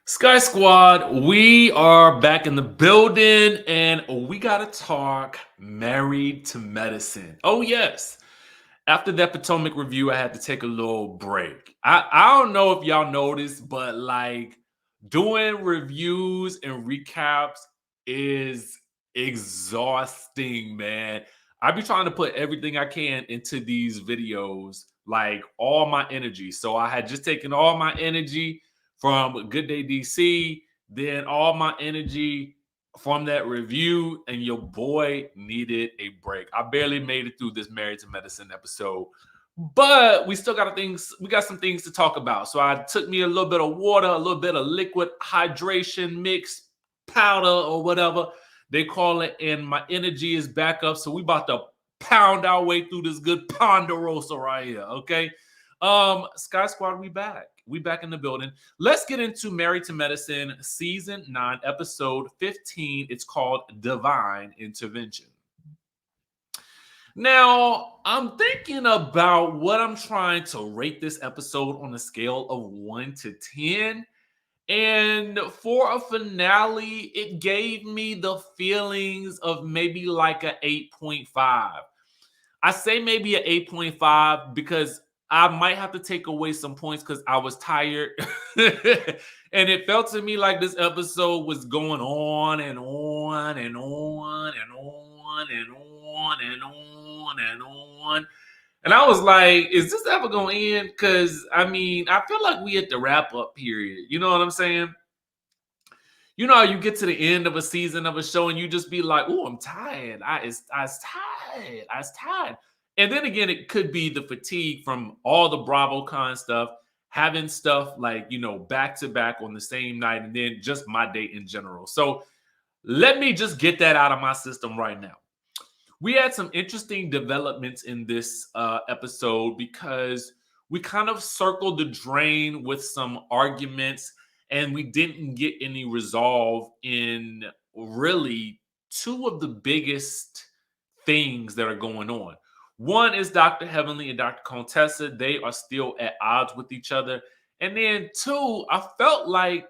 Sky Squad, we are back in the building and we got to talk married to medicine. Oh, yes. After that Potomac review, I had to take a little break. I don't know if y'all noticed, but like doing reviews and recaps is exhausting, man. I be trying to put everything I can into these videos, like all my energy. So I had just taken all my energy from Good Day DC, then all my energy from that review, and your boy needed a break. I barely made it through this Married to Medicine episode, but we still got things. We got some things to talk about. So I took me a little bit of water, a little bit of liquid hydration mix powder or whatever they call it, and my energy is back up. So we about to pound our way through this good ponderosa right here. Okay. Sky Squad, we back. We back in the building. Let's get into Married to Medicine season 9, episode 15. It's called Divine Intervention. Now, I'm thinking about what I'm trying to rate this episode on a scale of 1 to 10. And for a finale, it gave me the feelings of maybe like a 8.5. I say maybe an 8.5 because I might have to take away some points because I was tired. And it felt to me like this episode was going on and on and on and on and on and on and on. And I was like, is this ever going to end? Because, I mean, I feel like we at the wrap up period. You know what I'm saying? You know how you get to the end of a season of a show and you just be like, oh, I'm tired. I was tired. I was tired. And then again, it could be the fatigue from all the BravoCon stuff, having stuff like, back to back on the same night, and then just my day in general. So let me just get that out of my system right now. We had some interesting developments in this episode because we kind of circled the drain with some arguments and we didn't get any resolve in really two of the biggest things that are going on. One is Dr. Heavenly and Dr. Contessa. They are still at odds with each other. And then two, I felt like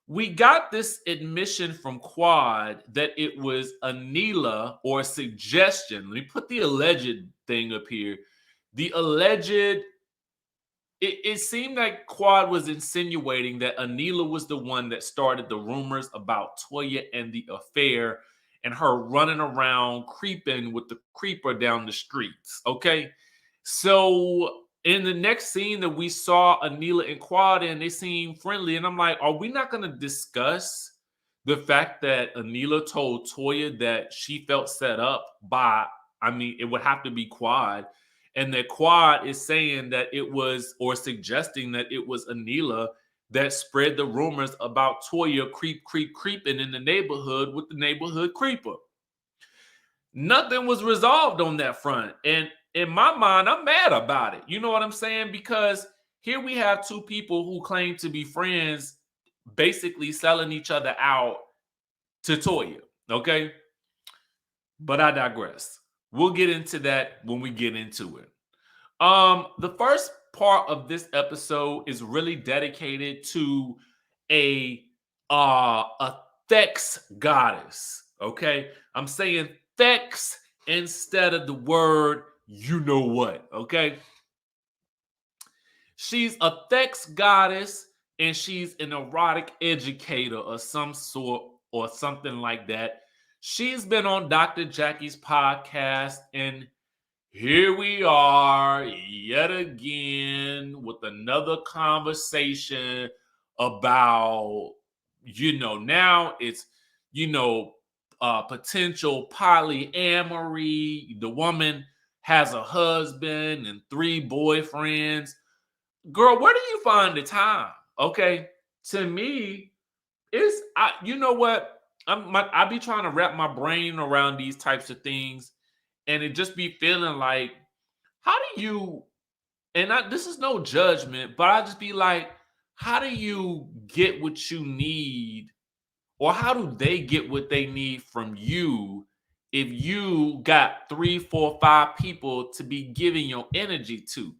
we got this admission from Quad that it was Anila or a suggestion. Let me put the alleged thing up here. The alleged, it seemed like Quad was insinuating that Anila was the one that started the rumors about Toya and the affair and her running around creeping with the creeper down the streets. Okay. So in the next scene that we saw Anila and Quad and they seem friendly. And I'm like, are we not going to discuss the fact that Anila told Toya that she felt set up by, I mean, it would have to be Quad. And that Quad is saying that it was, or suggesting that it was Anila that spread the rumors about Toya creeping in the neighborhood with the neighborhood creeper. Nothing was resolved on that front. And in my mind, I'm mad about it. You know what I'm saying? Because here we have two people who claim to be friends basically selling each other out to Toya. Okay. But I digress. We'll get into that when we get into it. The first part of this episode is really dedicated to a Thex goddess. Okay. I'm saying Thex instead of the word you know what. Okay. She's a Thex goddess and she's an erotic educator of some sort or something like that. She's been on Dr. Jackie's podcast, and here we are yet again with another conversation about, now it's, potential polyamory. The woman has a husband and 3 boyfriends. Girl, where do you find the time? Okay. To me, you know what? I be trying to wrap my brain around these types of things, and it just be feeling like, how do you? This is no judgment, but I just be like, how do you get what you need, or how do they get what they need from you if you got 3, 4, 5 people to be giving your energy to?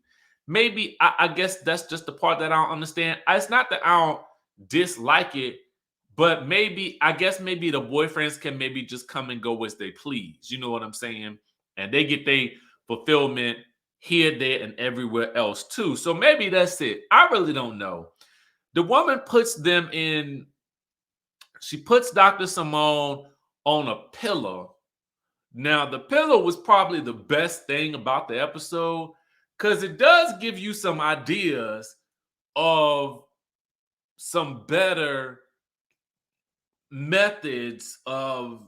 Maybe I guess that's just the part that I don't understand. It's not that I don't dislike it, but maybe, I guess maybe the boyfriends can maybe just come and go as they please. You know what I'm saying? And they get their fulfillment here, there, and everywhere else too. So maybe that's it. I really don't know. The woman puts them in, she puts Dr. Simone on a pillow. Now, the pillow was probably the best thing about the episode because it does give you some ideas of some better methods of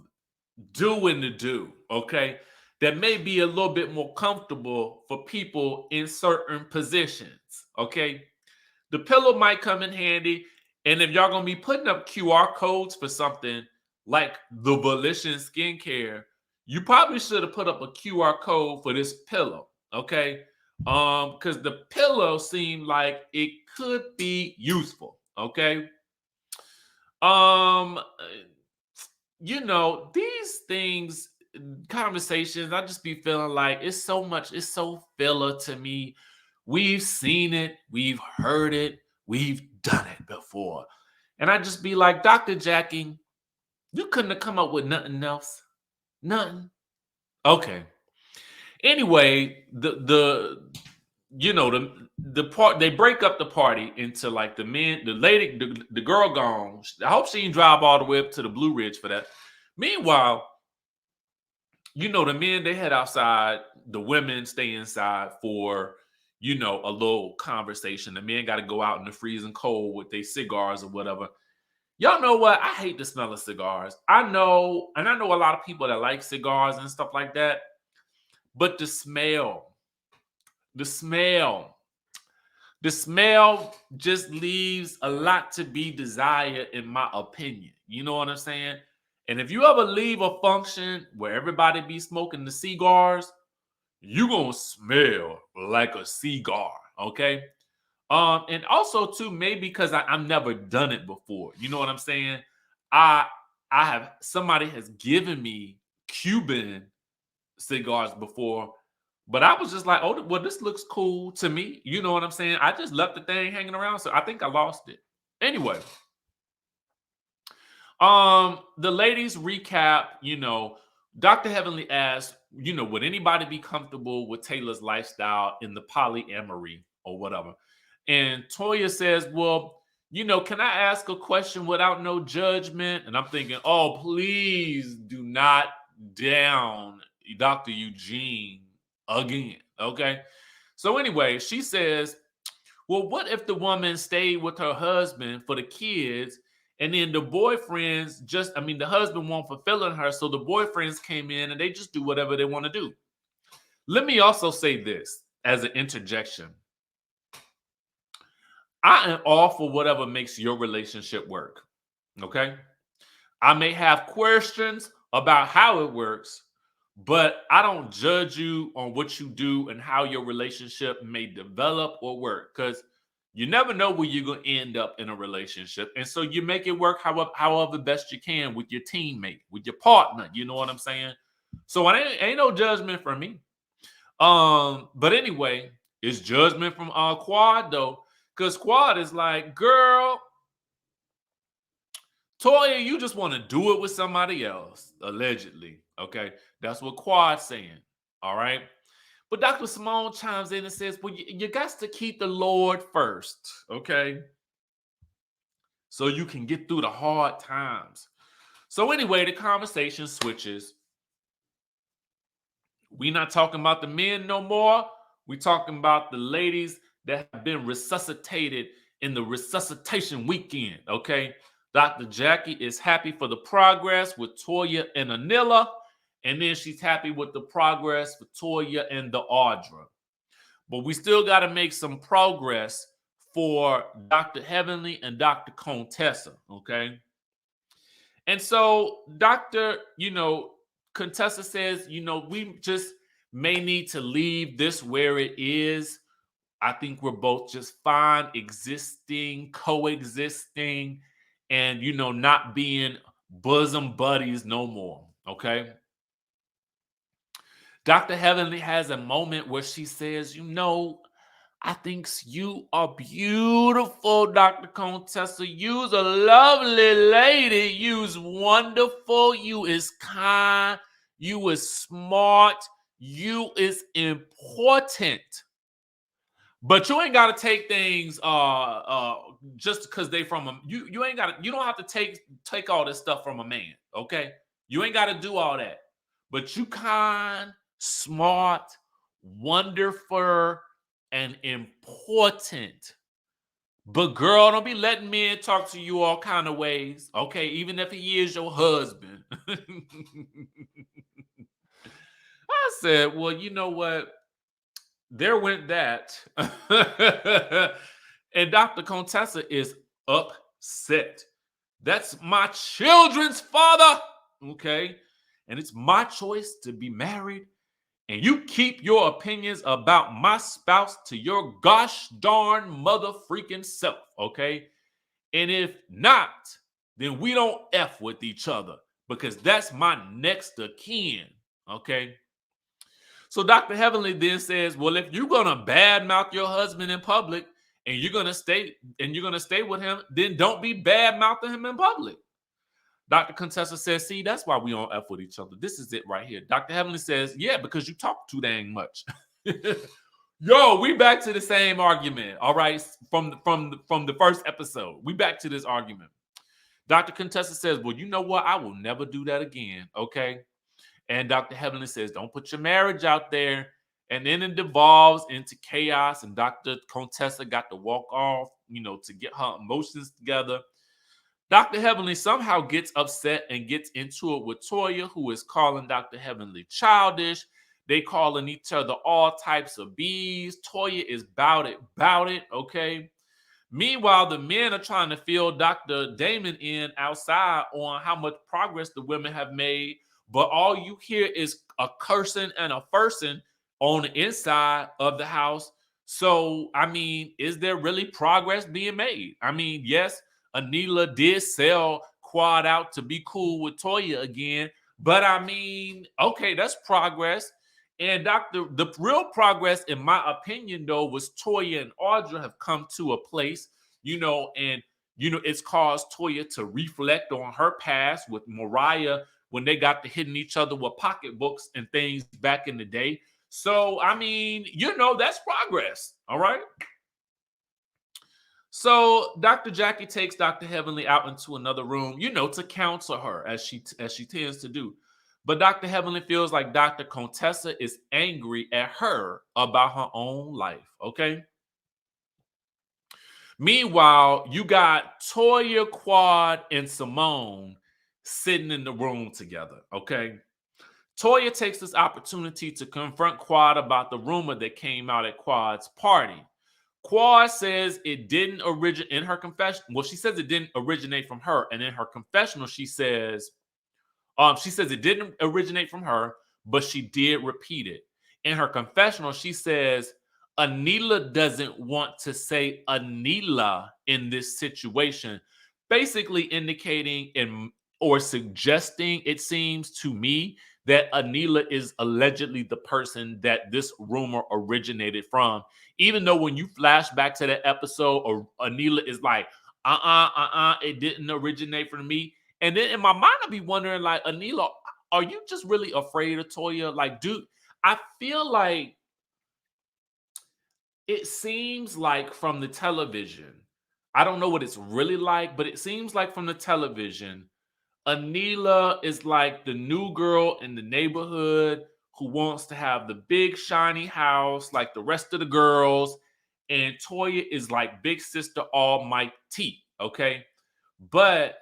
doing the do, okay? That may be a little bit more comfortable for people in certain positions, okay? The pillow might come in handy. And if y'all gonna be putting up QR codes for something like the Volition skincare, you probably should have put up a QR code for this pillow, okay? Because the pillow seemed like it could be useful, okay? Um, these things, conversations, I just be feeling like it's so much, it's so filler to me. We've seen it, we've heard it, we've done it before. And I just be like, Dr. Jackie, you couldn't have come up with nothing else. Nothing. Okay. Anyway, the part, they break up the party into like the men, the lady, the girl gone. I hope she didn't drive all the way up to the Blue Ridge for that. Meanwhile, the men, they head outside, the women stay inside for, a little conversation. The men got to go out in the freezing cold with their cigars or whatever. Y'all know what? I hate the smell of cigars. I know, and I know a lot of people that like cigars and stuff like that, but the smell, the smell, the smell just leaves a lot to be desired, in my opinion. You know what I'm saying? And if you ever leave a function where everybody be smoking the cigars, you gonna smell like a cigar, okay? And also too, maybe because I've never done it before. You know what I'm saying? I have, somebody has given me Cuban cigars before, but I was just like, oh, well, this looks cool to me. You know what I'm saying? I just left the thing hanging around, so I think I lost it. Anyway, the ladies recap, Dr. Heavenly asked, would anybody be comfortable with Taylor's lifestyle in the polyamory or whatever? And Toya says, well, can I ask a question without no judgment? And I'm thinking, oh, please do not down Dr. Eugene again. Okay. So anyway, she says, well, what if the woman stayed with her husband for the kids, and then the boyfriends the husband won't fulfilling her, so the boyfriends came in and they just do whatever they want to do. Let me also say this as an interjection. I am all for whatever makes your relationship work. Okay. I may have questions about how it works, but I don't judge you on what you do and how your relationship may develop or work, because you never know where you're going to end up in a relationship. And so you make it work however best you can with your teammate, with your partner. You know what I'm saying? So it ain't no judgment from me. But anyway, it's judgment from Quad though, because Quad is like, girl, Toya, you just want to do it with somebody else, allegedly. Okay, that's what Quad's saying. All right. But Dr. Simone chimes in and says, well, you got to keep the Lord first, okay? So you can get through the hard times. So anyway, the conversation switches. We're not talking about the men no more. We're talking about the ladies that have been resuscitated in the resuscitation weekend, okay? Dr. Jackie is happy for the progress with Toya and Anila. And then she's happy with the progress for Toya and the Audra. But we still got to make some progress for Dr. Heavenly and Dr. Contessa, okay? And so Dr. Contessa says, we just may need to leave this where it is. I think we're both just fine existing, coexisting, and, not being bosom buddies no more, okay? Dr. Heavenly has a moment where she says, I think you are beautiful, Dr. Contessa. You's a lovely lady. You's wonderful. You is kind. You is smart. You is important. But you ain't gotta take things just because they from a you ain't gotta you don't have to take all this stuff from a man, okay? You ain't gotta do all that. But you kind, smart, wonderful, and important. But girl, don't be letting men talk to you all kind of ways, okay? Even if he is your husband. I said, well, you know what? There went that. And Dr. Contessa is upset. That's my children's father. Okay. And it's my choice to be married. And you keep your opinions about my spouse to your gosh darn mother freaking self. Okay. And if not, then we don't F with each other because that's my next of kin. Okay. So Dr. Heavenly then says, well, if you're gonna badmouth your husband in public and you're gonna stay with him, then don't be badmouthing him in public. Dr. Contessa says, see, that's why we don't F with each other. This is it right here. Dr. Heavenly says, yeah, because you talk too dang much. Yo, we back to the same argument. All right, from the first episode. We back to this argument. Dr. Contessa says, well, you know what? I will never do that again. Okay. And Dr. Heavenly says, don't put your marriage out there. And then it devolves into chaos. And Dr. Contessa got to walk off, to get her emotions together. Dr. Heavenly somehow gets upset and gets into it with Toya, who is calling Dr. Heavenly childish. They calling each other all types of B's. Toya is bout it, okay? Meanwhile, the men are trying to fill Dr. Damon in outside on how much progress the women have made. But all you hear is a cursing and a fursing on the inside of the house. So, I mean, is there really progress being made? I mean, yes, Anila did sell Quad out to be cool with Toya again. But I mean, okay, that's progress. And the real progress, in my opinion, though, was Toya and Audra have come to a place, and it's caused Toya to reflect on her past with Mariah when they got to hitting each other with pocketbooks and things back in the day. So, I mean, that's progress. All right. So Dr. Jackie takes Dr. Heavenly out into another room, to counsel her as she tends to do. But Dr. Heavenly feels like Dr. Contessa is angry at her about her own life. Okay. Meanwhile, you got Toya, Quad, and Simone sitting in the room together. Okay. Toya takes this opportunity to confront Quad about the rumor that came out at Quad's party. Quad says it didn't originate in her confession. Well, she says it didn't originate from her. And in her confessional, she says it didn't originate from her, but she did repeat it. In her confessional, she says Anila doesn't want to say Anila in this situation, basically indicating or suggesting, it seems to me, that Anila is allegedly the person that this rumor originated from. Even though when you flash back to that episode, or Anila is like, it didn't originate from me. And then in my mind, I'd be wondering, like, Anila, are you just really afraid of Toya? Like, dude, I feel like it seems like from the television, I don't know what it's really like, but it seems like from the television, Anila is like the new girl in the neighborhood who wants to have the big shiny house like the rest of the girls. And Toya is like big sister almighty, okay? But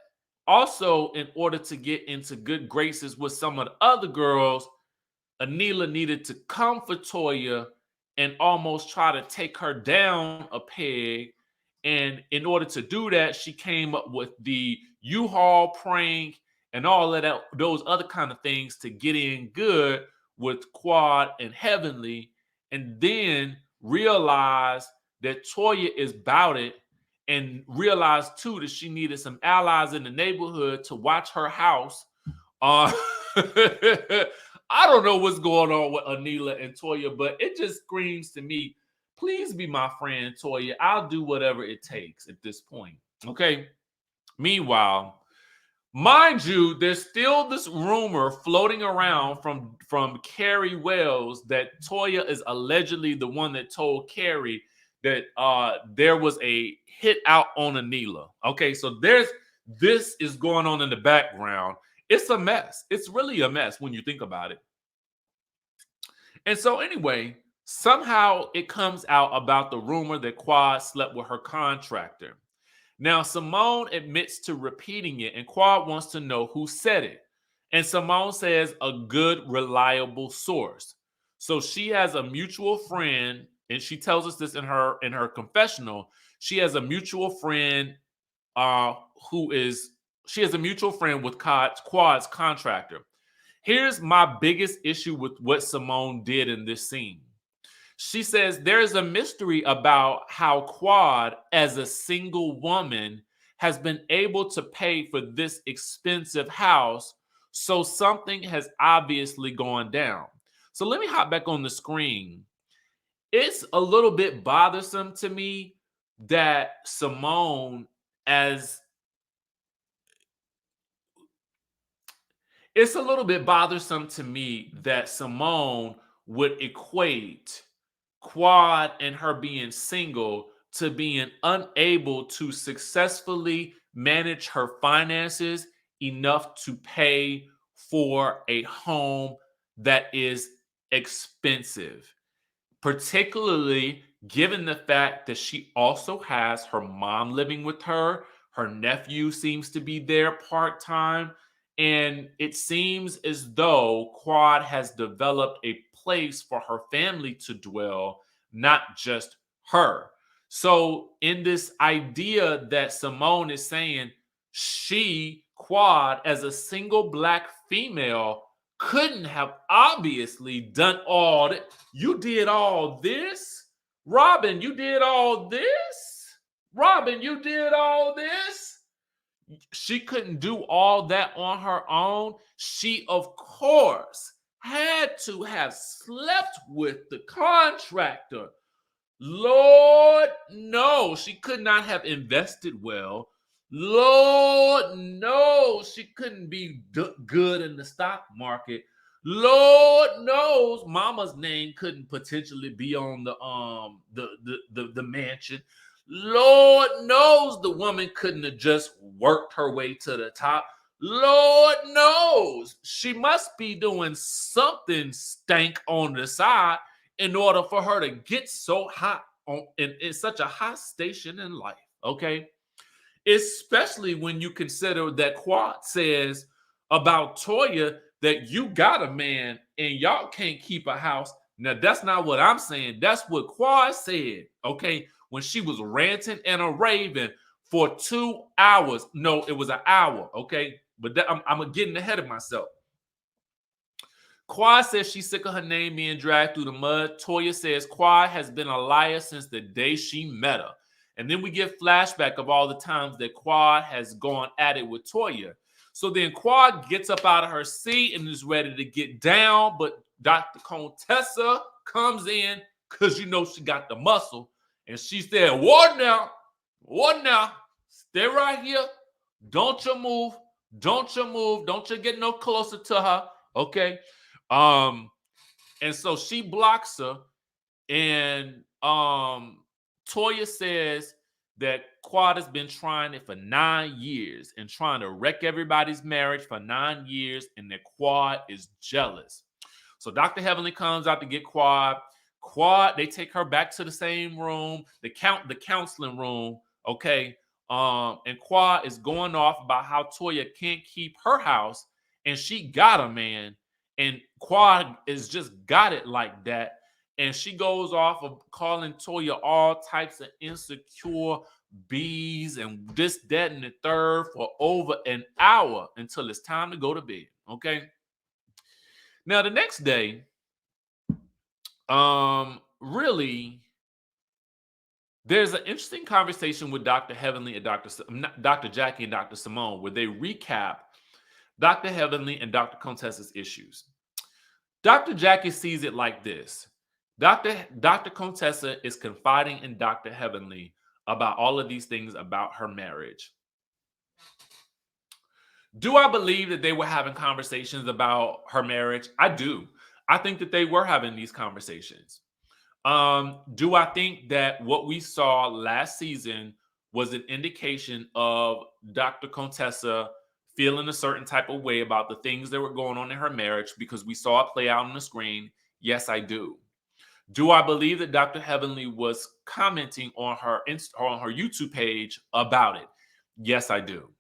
also, in order to get into good graces with some of the other girls, Anila needed to come for Toya and almost try to take her down a peg. And in order to do that, she came up with the U-Haul prank and all of that, those other kind of things to get in good with Quad and Heavenly, and then realize that Toya is about it, and realized too that she needed some allies in the neighborhood to watch her house. I don't know what's going on with Anila and Toya, but it just screams to me, please be my friend, Toya. I'll do whatever it takes at this point. Okay. Meanwhile, mind you, there's still this rumor floating around from Carrie Wells that Toya is allegedly the one that told Carrie that there was a hit out on Anila. Okay, so this is going on in the background. It's a mess. It's really a mess when you think about it. And so anyway, somehow it comes out about the rumor that Quad slept with her contractor. Now, Simone admits to repeating it, and Quad wants to know who said it. And Simone says a good, reliable source. So she has a mutual friend, and she tells us this in her confessional. She has a mutual friend who is she has a mutual friend with Quad's contractor. Here's my biggest issue with what Simone did in this scene. She says there's a mystery about how Quad, as a single woman, has been able to pay for this expensive house. So something has obviously gone down. So let me hop back on the screen. It's a little bit bothersome to me that Simone, as it's a little bit bothersome to me that Simone would equate Quad and her being single to being unable to successfully manage her finances enough to pay for a home that is expensive, particularly given the fact that she also has her mom living with her. Her nephew seems to be there part-time. And it seems as though Quad has developed a place for her family to dwell, not just her. So, in this idea that Simone is saying she, Quad, as a single black female, couldn't have obviously done all that. You did all this? Robin, you did all this? Robin, you did all this? She couldn't do all that on her own. She, of course, had to have slept with the contractor. Lord, no, she could not have invested well. Lord, no, she couldn't be good in the stock market. Lord knows mama's name couldn't potentially be on the mansion. Lord knows the woman couldn't have just worked her way to the top. Lord knows she must be doing something stank on the side in order for her to get so hot in such a high station in life. Okay. Especially when you consider that Quad says about Toya that you got a man and y'all can't keep a house. Now, that's not what I'm saying. That's what Quad said. Okay. When she was ranting and a raving for 2 hours. No, it was an hour. Okay. But I'm getting ahead of myself. Quad says she's sick of her name being dragged through the mud. Toya says Quad has been a liar since the day she met her. And then we get flashback of all the times that Quad has gone at it with Toya. So then Quad gets up out of her seat and is ready to get down. But Dr. Contessa comes in because you know she got the muscle. And she said, what now? Stay right here. Don't you move. Don't you move. Don't you get no closer to her. Okay. And so she blocks her, and Toya says that Quad has been trying it for 9 years and trying to wreck everybody's marriage for 9 years, and that Quad is jealous. So Dr. Heavenly comes out to get Quad. They take her back to the same room, the counseling room, okay? And Quad is going off about how Toya can't keep her house, and she got a man. And Quad is just got it like that. And she goes off of calling Toya all types of insecure bees and this, that, and the third for over an hour until it's time to go to bed. Okay. Now, the next day, really, there's an interesting conversation with Dr. Heavenly and Dr. Jackie and Dr. Simone where they recap Dr. Heavenly and Dr. Contessa's issues. Dr. Jackie sees it like this. Dr. Contessa is confiding in Dr. Heavenly about all of these things about her marriage. Do I believe that they were having conversations about her marriage? I do. I think that they were having these conversations. Do I think that what we saw last season was an indication of Dr. Contessa feeling a certain type of way about the things that were going on in her marriage because we saw it play out on the screen? Yes, I do. Do I believe that Dr. Heavenly was commenting on on her YouTube page about it? Yes, I do.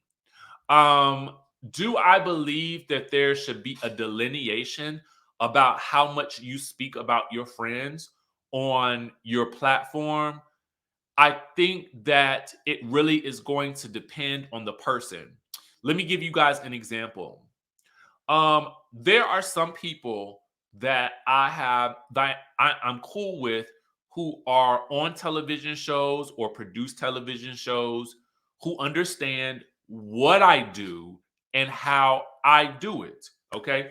Um, do I believe that there should be a delineation about how much you speak about your friends on your platform? I think that it really is going to depend on the person. Let me give you guys an example. There are some people that I'm cool with who are on television shows or produce television shows who understand what I do and how I do it. Okay.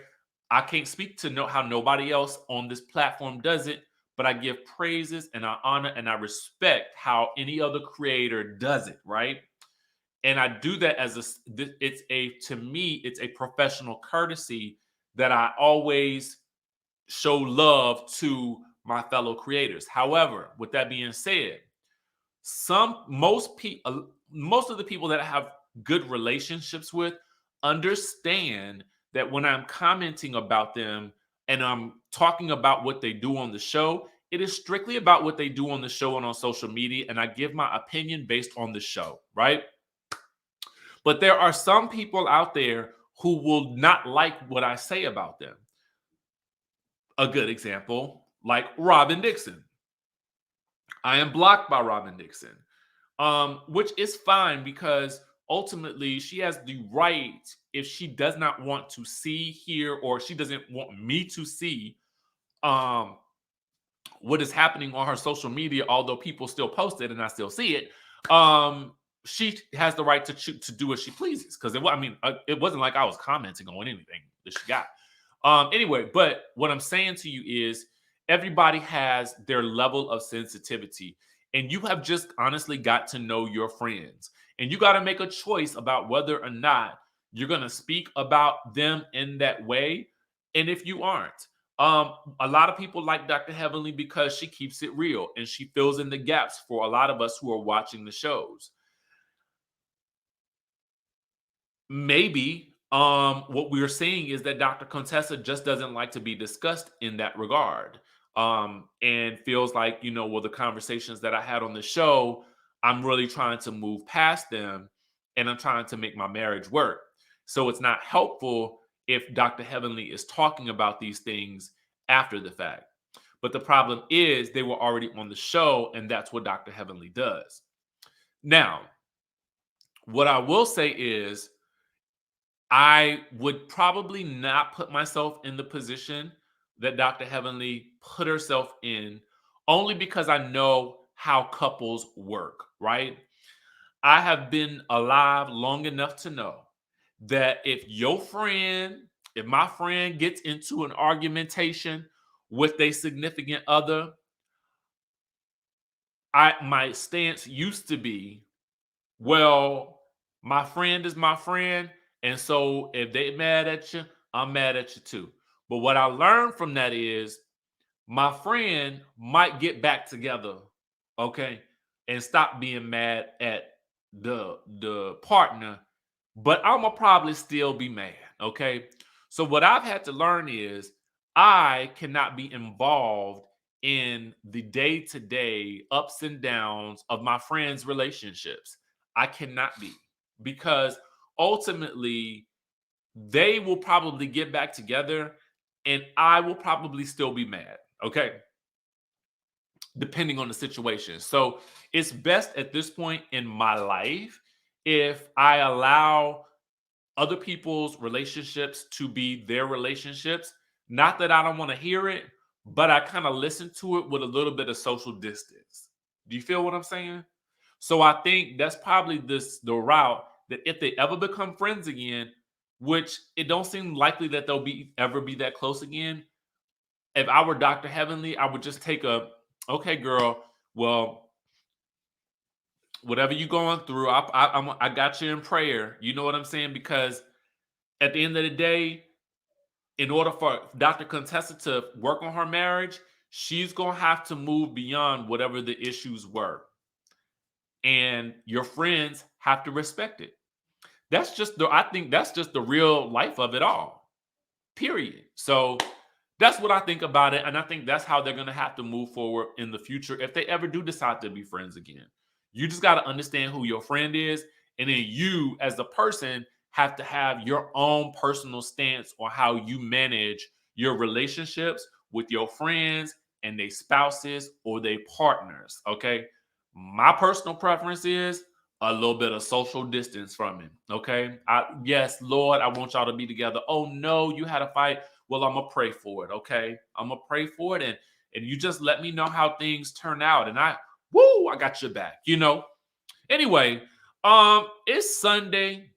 I can't speak to know how nobody else on this platform does it, but I give praises and I honor and I respect how any other creator does it, right? And I do that as it's a to me it's a professional courtesy that I always show love to my fellow creators. However, with that being said, some most of the people that I have good relationships with understand that when I'm commenting about them and I'm talking about what they do on the show, it is strictly about what they do on the show and on social media, and I give my opinion based on the show, right? But there are some people out there who will not like what I say about them. A good example, like Robin Dixon. I am blocked by Robin Dixon, which is fine because ultimately she has the right, if she does not want to see, hear, or she doesn't want me to see um, what is happening on her social media, although people still post it and I still see it. She has the right to to do what she pleases because it wasn't like I was commenting on anything that she got. Anyway, but what I'm saying to you is everybody has their level of sensitivity, and you have just honestly got to know your friends, and you got to make a choice about whether or not you're going to speak about them in that way, and if you aren't. A lot of people like Dr. Heavenly because she keeps it real and she fills in the gaps for a lot of us who are watching the shows. Maybe what we're seeing is that Dr. Contessa just doesn't like to be discussed in that regard. And feels like, well, the conversations that I had on the show, I'm really trying to move past them and I'm trying to make my marriage work. So it's not helpful if Dr. Heavenly is talking about these things after the fact. But the problem is they were already on the show, and that's what Dr. Heavenly does. Now, what I will say is I would probably not put myself in the position that Dr. Heavenly put herself in, only because I know how couples work, right? I have been alive long enough to know that if my friend gets into an argumentation with a significant other, my stance used to be, well, my friend is my friend, and so if they mad at you, I'm mad at you too. But what I learned from that is my friend might get back together, okay, and stop being mad at the partner, but I'm gonna probably still be mad, okay? So what I've had to learn is I cannot be involved in the day-to-day ups and downs of my friends' relationships. I cannot be, because ultimately they will probably get back together and I will probably still be mad, okay? Depending on the situation. So it's best at this point in my life if I allow other people's relationships to be their relationships. Not that I don't want to hear it, but I kind of listen to it with a little bit of social distance. Do you feel what I'm saying? So I think that's probably the route that if they ever become friends again, which it don't seem likely that they'll be ever be that close again, if I were Dr. Heavenly, I would just take okay, girl, well, whatever you going through, I got you in prayer. You know what I'm saying? Because at the end of the day, in order for Dr. Contessa to work on her marriage, she's gonna have to move beyond whatever the issues were, and your friends have to respect it. I think that's just the real life of it all. Period. So that's what I think about it. And I think that's how they're going to have to move forward in the future if they ever do decide to be friends again. You just got to understand who your friend is. And then you, as a person, have to have your own personal stance on how you manage your relationships with your friends and their spouses or their partners. Okay. My personal preference is a little bit of social distance from him. Okay. Yes, Lord, I want y'all to be together. Oh no, you had a fight. Well, I'm gonna pray for it. Okay. I'm gonna pray for it. And you just let me know how things turn out. And I got your back, you know. Anyway, it's Sunday.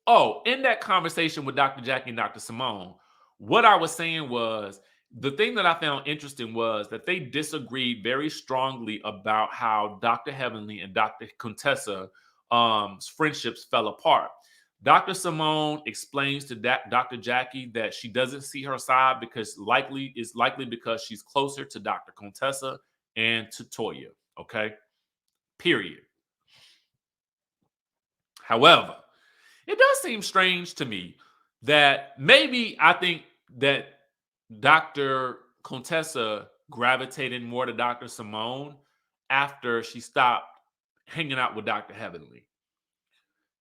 Oh, in that conversation with Dr. Jackie and Dr. Simone, what I was saying was the thing that I found interesting was that they disagreed very strongly about how Dr. Heavenly and Dr. Contessa friendships fell apart. Dr. Simone explains to Dr. Jackie that she doesn't see her side because likely because she's closer to Dr. Contessa and to Toya. Okay. Period. However, it does seem strange to me that maybe I think that Dr. Contessa gravitated more to Dr. Simone after she stopped hanging out with Dr. Heavenly.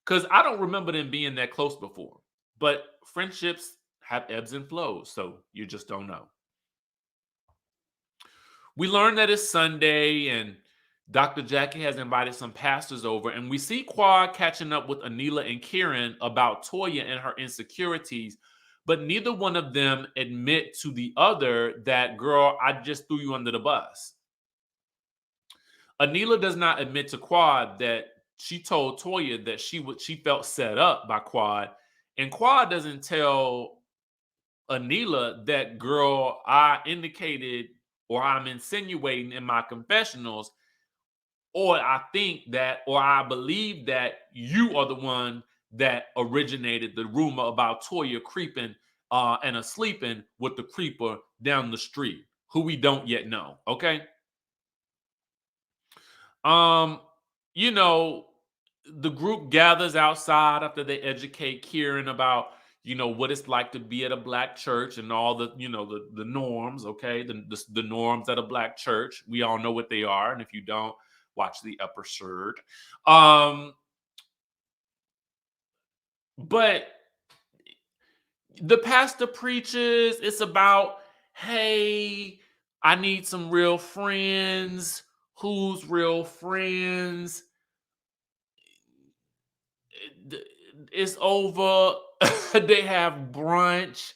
Because I don't remember them being that close before. But friendships have ebbs and flows, so you just don't know. We learned that it's Sunday and Dr. Jackie has invited some pastors over, and we see Quad catching up with Anila and Kieran about Toya and her insecurities, but neither one of them admit to the other that, girl, I just threw you under the bus. Anila does not admit to Quad that she told Toya that she felt set up by Quad, and Quad doesn't tell Anila that, girl, I indicated or I'm insinuating in my confessionals, or I think that, or I believe that you are the one that originated the rumor about Toya creeping and sleeping with the creeper down the street, who we don't yet know. Okay. Um, you know, the group gathers outside after they educate Kieran about, what it's like to be at a black church and all the, the norms, okay? The norms at a black church. We all know what they are. And if you don't, watch the episode. But the pastor preaches, it's about, hey, I need some real friends. Who's real friends? It's over. They have brunch.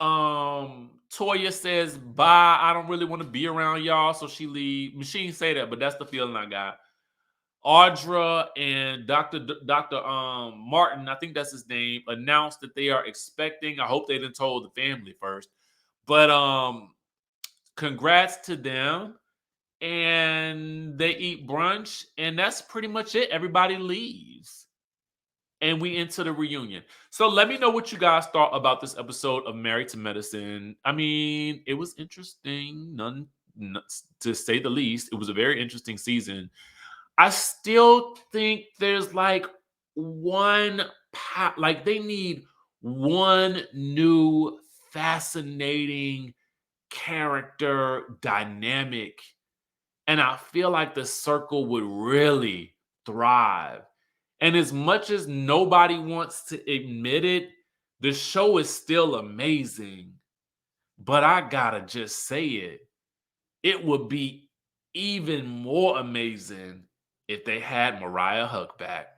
Toya says bye. I don't really want to be around y'all, so she leave. Machine say that, but that's the feeling I got. Audra and Dr. Martin, I think that's his name, announced that they are expecting. I hope they didn't told the family first, but congrats to them. And they eat brunch, and that's pretty much it. Everybody leaves. And we enter the reunion. So let me know what you guys thought about this episode of Married to Medicine. I mean, it was interesting, none to say the least. It was a very interesting season. I still think there's like like they need one new fascinating character dynamic. And I feel like the circle would really thrive. And as much as nobody wants to admit it, the show is still amazing. But I gotta just say it. It would be even more amazing if they had Mariah Huck back.